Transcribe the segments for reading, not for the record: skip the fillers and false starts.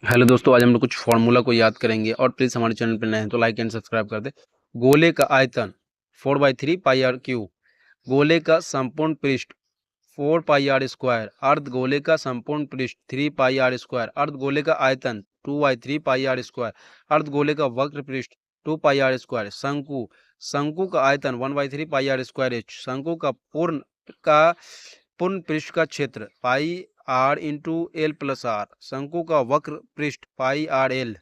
Hello दोस्तों, आज हम लोग कुछ फार्मूला को याद करेंगे और प्लीज़ हमारे चैनल पर नए हैं तो लाइक एंड सब्सक्राइब कर दे। गोले का आयतन 4/3 पाई आर क्यूब। गोले का संपूर्ण पृष्ठ 4 पाई आर स्क्वायर। अर्ध गोले का संपूर्ण पृष्ठ 3 पाई आर स्क्वायर। अर्ध गोले का आयतन 2/3 पाई आर स्क्वायर। अर्ध गोले का वक्र पृष्ठ 2 पाई आर स्क्वायर। शंकु शंकु का आयतन 1/3 पाई आर स्क्वायर एच। शंकु का पूर्ण पृष्ठ का क्षेत्र pi R into L plus R. शंकु का वक्र पृष्ठ पाई आर एल।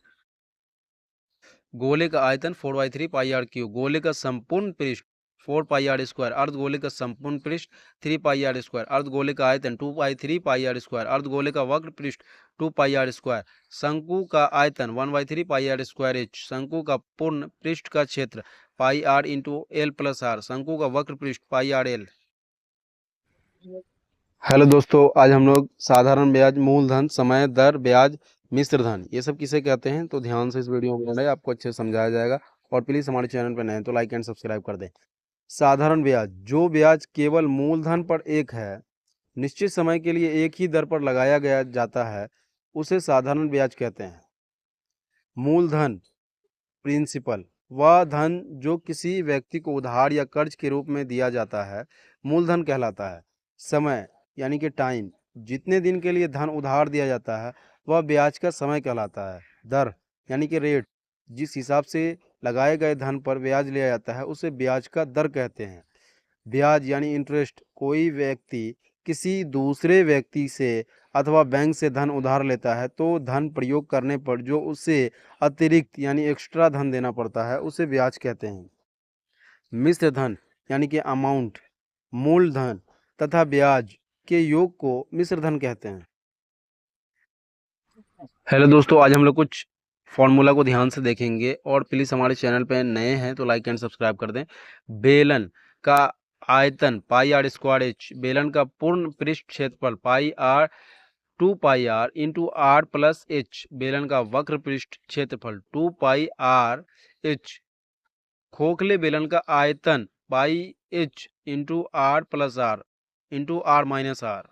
गोले का आयतन 4/3 पाई आर क्यूब। गोले का संपूर्ण पृष्ठ 4 पाई आर स्क्वायर। अर्ध गोले का संपूर्ण पृष्ठ 3 पाई आर स्क्वायर। अर्ध गोले का आयतन 2/3 पाई आर स्क्वायर। अर्ध गोले का वक्र पृष्ठ 2 पाई आर स्क्वायर। शंकु का आयतन 1/3 पाई आर स्क्वायर एच। शंकु का पूर्ण पृष्ठ का क्षेत्र pi R into L plus R. शंकु का वक्र पृष्ठ पाई आर एल। हेलो दोस्तों, आज हम लोग साधारण ब्याज, मूलधन, समय दर, ब्याज, मिश्र धन, ये सब किसे कहते हैं तो ध्यान से इस वीडियो में बने, आपको अच्छे से समझाया जाएगा। और प्लीज़ हमारे चैनल पर नए हैं तो लाइक एंड सब्सक्राइब कर दें। साधारण ब्याज, जो ब्याज केवल मूलधन पर एक है, निश्चित समय के लिए एक ही दर पर लगाया गया जाता है, उसे साधारण ब्याज कहते हैं। मूलधन प्रिंसिपल, वह धन जो किसी व्यक्ति को उधार या कर्ज के रूप में दिया जाता है, मूलधन कहलाता है। समय यानी कि टाइम, जितने दिन के लिए धन उधार दिया जाता है वह ब्याज का समय कहलाता है। दर यानी कि रेट, जिस हिसाब से लगाए गए धन पर ब्याज लिया जाता है उसे ब्याज का दर कहते हैं। ब्याज यानी इंटरेस्ट, कोई व्यक्ति किसी दूसरे व्यक्ति से अथवा बैंक से धन उधार लेता है तो धन प्रयोग करने पर जो उसे अतिरिक्त यानी एक्स्ट्रा धन देना पड़ता है उसे ब्याज कहते हैं। मिश्र धन यानी कि अमाउंट, मूलधन तथा ब्याज के योग को मिश्र धन कहते हैं। हेलो दोस्तों, आज हम लोग कुछ फॉर्मूला को ध्यान से देखेंगे और प्लीज़ हमारे चैनल पे नए हैं तो लाइक एंड सब्सक्राइब कर दें। बेलन का आयतन पाई आर स्क्वायर एच। बेलन का पूर्ण पृष्ठ क्षेत्रफल pi R 2 pi R into R plus H. बेलन का वक्र पृष्ठ क्षेत्रफल 2 पाई आर एच। खोखले बेलन का आयतन pi H into R plus R into R minus R.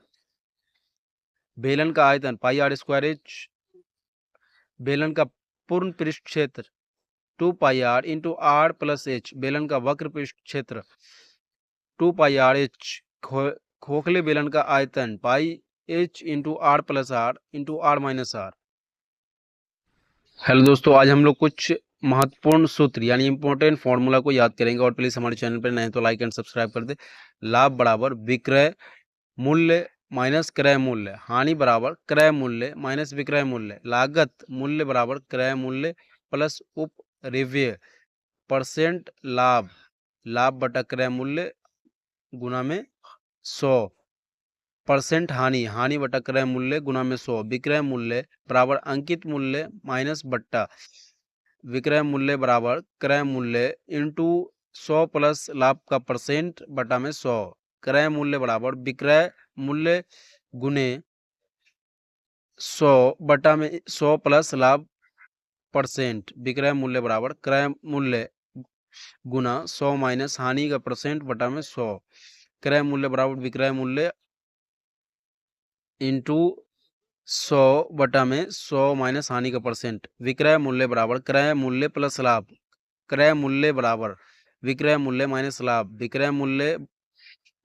बेलन का आयतन पाई आर स्क्वायर एच। बेलन का पूर्ण पृष्ठ क्षेत्र 2 pi R into R plus H. बेलन का वक्र पृष्ठ क्षेत्र 2 पाई आर एच। खोखले बेलन का आयतन pi H into R plus R into R minus R. Hello दोस्तों, आज हम लोग कुछ महत्वपूर्ण सूत्र यानी इंपॉर्टेंट फॉर्मूला को याद करेंगे और प्लीज़ हमारे चैनल पर नए हैं तो लाइक एंड सब्सक्राइब कर दे। लाभ बराबर विक्रय मूल्य माइनस क्रय मूल्य। हानि बराबर क्रय मूल्य माइनस विक्रय मूल्य। लागत मूल्य बराबर क्रय मूल्य प्लस उपरिव्यय। परसेंट लाभ, लाभ बटा क्रय मूल्य गुना में 100। परसेंट हानि, हानि बटा क्रय मूल्य गुना में 100। विक्रय मूल्य बराबर अंकित मूल्य माइनस बट्टा विक्रय मूल्य बराबर क्रय मूल्य इंटू 100 प्लस लाभ का परसेंट बटा में 100। क्रय मूल्य बराबर विक्रय मूल्य गुने 100 बटा में 100 प्लस लाभ परसेंट। विक्रय मूल्य बराबर क्रय मूल्य गुना 100 माइनस हानि का परसेंट बटा में 100। क्रय मूल्य बराबर विक्रय मूल्य इंटू 100 बटा में 100 माइनस हानि का परसेंट। विक्रय मूल्य बराबर क्रय मूल्य प्लस लाभ। क्रय मूल्य बराबर विक्रय मूल्य माइनस लाभ। विक्रय मूल्य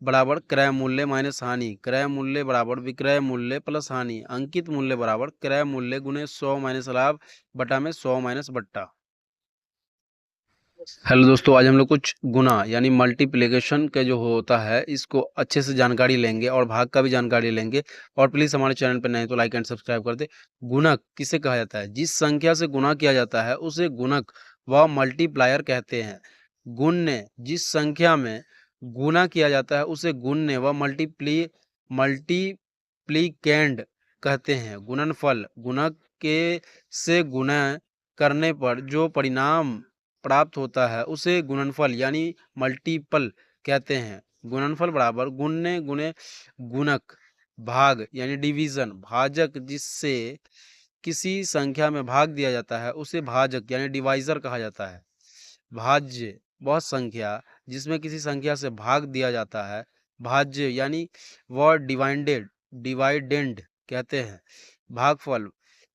बराबर क्रय मूल्य माइनस हानि। क्रय मूल्य बराबर विक्रय मूल्य प्लस हानि। अंकित मूल्य बराबर क्रय मूल्य गुने 100 माइनस लाभ बटा में 100 माइनस बट्टा। हेलो दोस्तों, आज हम लोग कुछ गुना यानी मल्टीप्लिकेशन का जो होता है इसको अच्छे से जानकारी लेंगे और भाग का भी जानकारी लेंगे। और प्लीज़ हमारे चैनल पर नए हैं तो लाइक एंड सब्सक्राइब कर दे। गुणक किसे कहा जाता है? जिस संख्या से गुना किया जाता है उसे गुणक व मल्टीप्लायर कहते हैं। गुण्य, जिस संख्या में गुना किया जाता है उसे गुण्य व मल्टीप्लीकेंड कहते हैं। गुणनफल, गुणक के से गुणा करने पर जो परिणाम प्राप्त होता है उसे गुणनफल यानी मल्टीपल कहते हैं। गुणनफल बराबर गुण्य गुणे गुणक। भाग यानी डिवीजन, भाजक जिससे किसी संख्या में भाग दिया जाता है उसे भाजक यानी डिवाइजर कहा जाता है। भाज्य, वह संख्या जिसमें किसी संख्या से भाग दिया जाता है भाज्य यानी वह डिवाइडेंड कहते हैं। भागफल,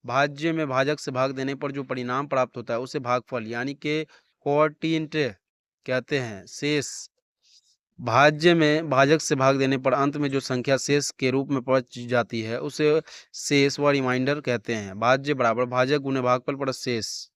भाज्य में भाजक से भाग देने पर जो परिणाम प्राप्त होता है उसे भागफल यानी कि क्वोटिएंट कहते हैं। शेष, भाज्य में भाजक से भाग देने पर अंत में जो संख्या शेष के रूप में बच जाती है उसे शेष व रिमाइंडर कहते हैं। भाज्य बराबर भाजक गुने भागफल प्लस शेष।